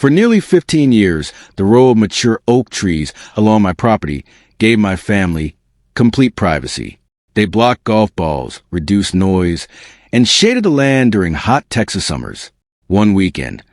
For nearly 15 years, the row of mature oak trees along my property gave my family complete privacy. They blocked golf balls, reduced noise, and shaded the land during hot Texas summers. One weekend,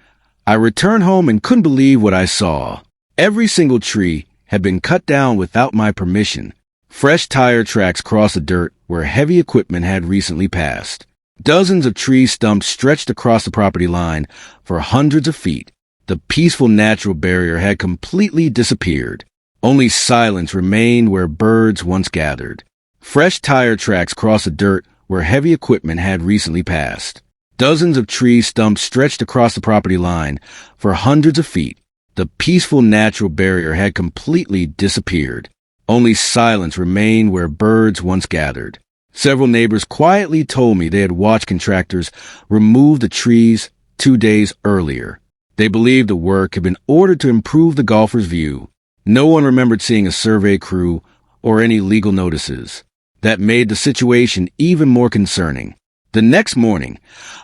I returned home and couldn't believe what I saw. Every single tree had been cut down without my permission. Fresh tire tracks crossed the dirt where heavy equipment had recently passed. Dozens of tree stumps stretched across the property line for hundreds of feet. The peaceful natural barrier had completely disappeared. Only silence remained where birds once gathered. Fresh tire tracks crossed the dirt where heavy equipment had recently passed. Dozens of tree stumps stretched across the property line for hundreds of feet. The peaceful natural barrier had completely disappeared. Only silence remained where birds once gathered. Several neighbors quietly told me they had watched contractors remove the trees 2 days earlier. They believed the work had been ordered to improve the golfer's view. No one remembered seeing a survey crew or any legal notices. That made the situation even more concerning. The next morning,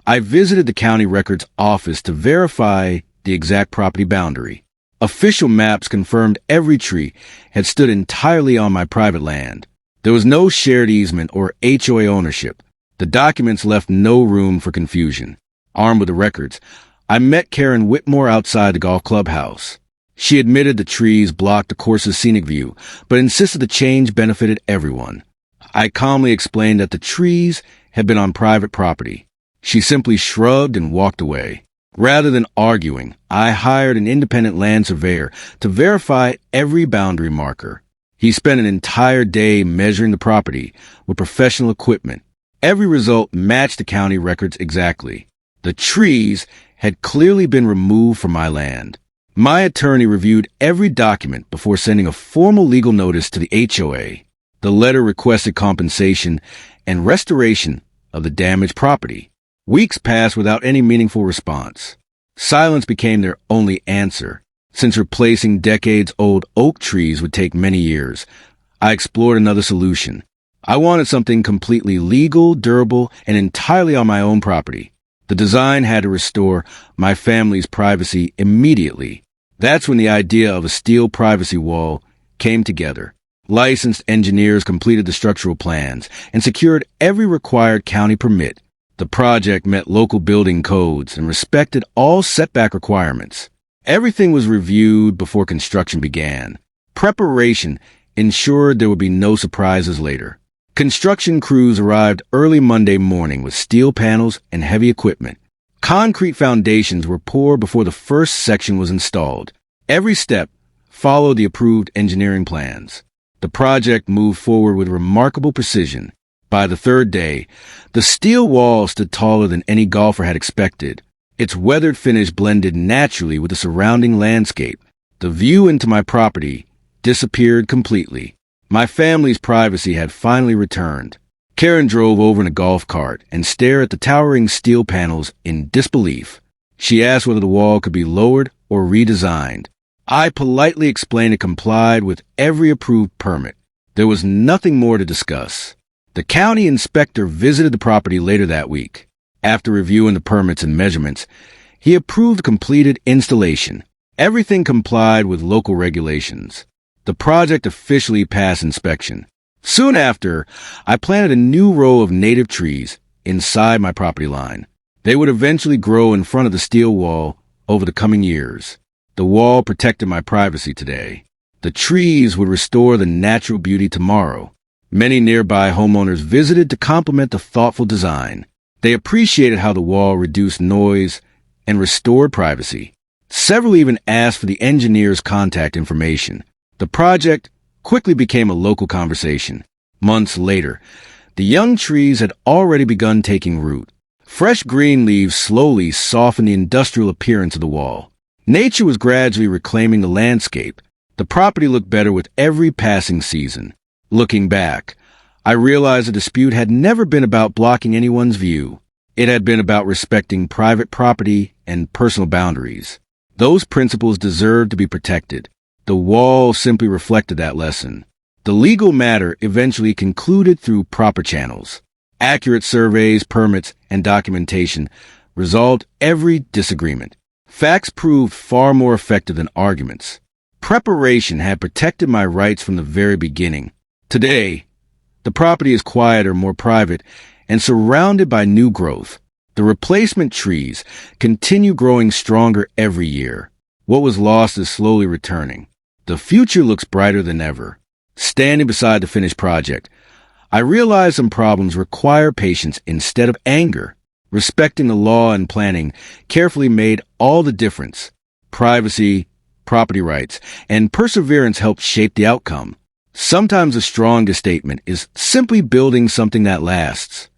I visited the county records office to verify the exact property boundary. Official maps confirmed every tree had stood entirely on my private land. There was no shared easement or HOA ownership. The documents left no room for confusion. Armed with the records, I met Karen Whitmore outside the golf clubhouse. She admitted the trees blocked the course's scenic view, but insisted the change benefited everyone. I calmly explained that the trees had been on private property. She simply shrugged and walked away. Rather than arguing, I hired an independent land surveyor to verify every boundary marker. He spent an entire day measuring the property with professional equipment. Every result matched the county records exactly. The trees had clearly been removed from my land. My attorney reviewed every document before sending a formal legal notice to the HOA. The letter requested compensation and restoration of the damaged property. Weeks passed without any meaningful response. Silence became their only answer. Since replacing decades-old oak trees would take many years, I explored another solution. I wanted something completely legal, durable, and entirely on my own property. The design had to restore my family's privacy immediately. That's when the idea of a steel privacy wall came together. Licensed engineers completed the structural plans and secured every required county permit. The project met local building codes and respected all setback requirements. Everything was reviewed before construction began. Preparation ensured there would be no surprises later. Construction crews arrived early Monday morning with steel panels and heavy equipment. Concrete foundations were poured before the first section was installed. Every step followed the approved engineering plans. The project moved forward with remarkable precision. By the third day, the steel wall stood taller than any golfer had expected. Its weathered finish blended naturally with the surrounding landscape. The view into my property disappeared completely. My family's privacy had finally returned. Karen drove over in a golf cart and stared at the towering steel panels in disbelief. She asked whether the wall could be lowered or redesigned. I politely explained it complied with every approved permit. There was nothing more to discuss. The county inspector visited the property later that week. After reviewing the permits and measurements, he approved the completed installation. Everything complied with local regulations. The project officially passed inspection. Soon after, I planted a new row of native trees inside my property line. They would eventually grow in front of the steel wall over the coming years. The wall protected my privacy today. The trees would restore the natural beauty tomorrow. Many nearby homeowners visited to compliment the thoughtful design. They appreciated how the wall reduced noise and restored privacy. Several even asked for the engineer's contact information. The project quickly became a local conversation. Months later, the young trees had already begun taking root. Fresh green leaves slowly softened the industrial appearance of the wall. Nature was gradually reclaiming the landscape. The property looked better with every passing season. Looking back, I realized the dispute had never been about blocking anyone's view. It had been about respecting private property and personal boundaries. Those principles deserved to be protected. The wall simply reflected that lesson. The legal matter eventually concluded through proper channels. Accurate surveys, permits, and documentation resolved every disagreement. Facts proved far more effective than arguments. Preparation had protected my rights from the very beginning. Today, the property is quieter, more private, and surrounded by new growth. The replacement trees continue growing stronger every year. What was lost is slowly returning. The future looks brighter than ever. Standing beside the finished project, I realized some problems require patience instead of anger. Respecting the law and planning carefully made all the difference. Privacy, property rights, and perseverance helped shape the outcome. Sometimes the strongest statement is simply building something that lasts.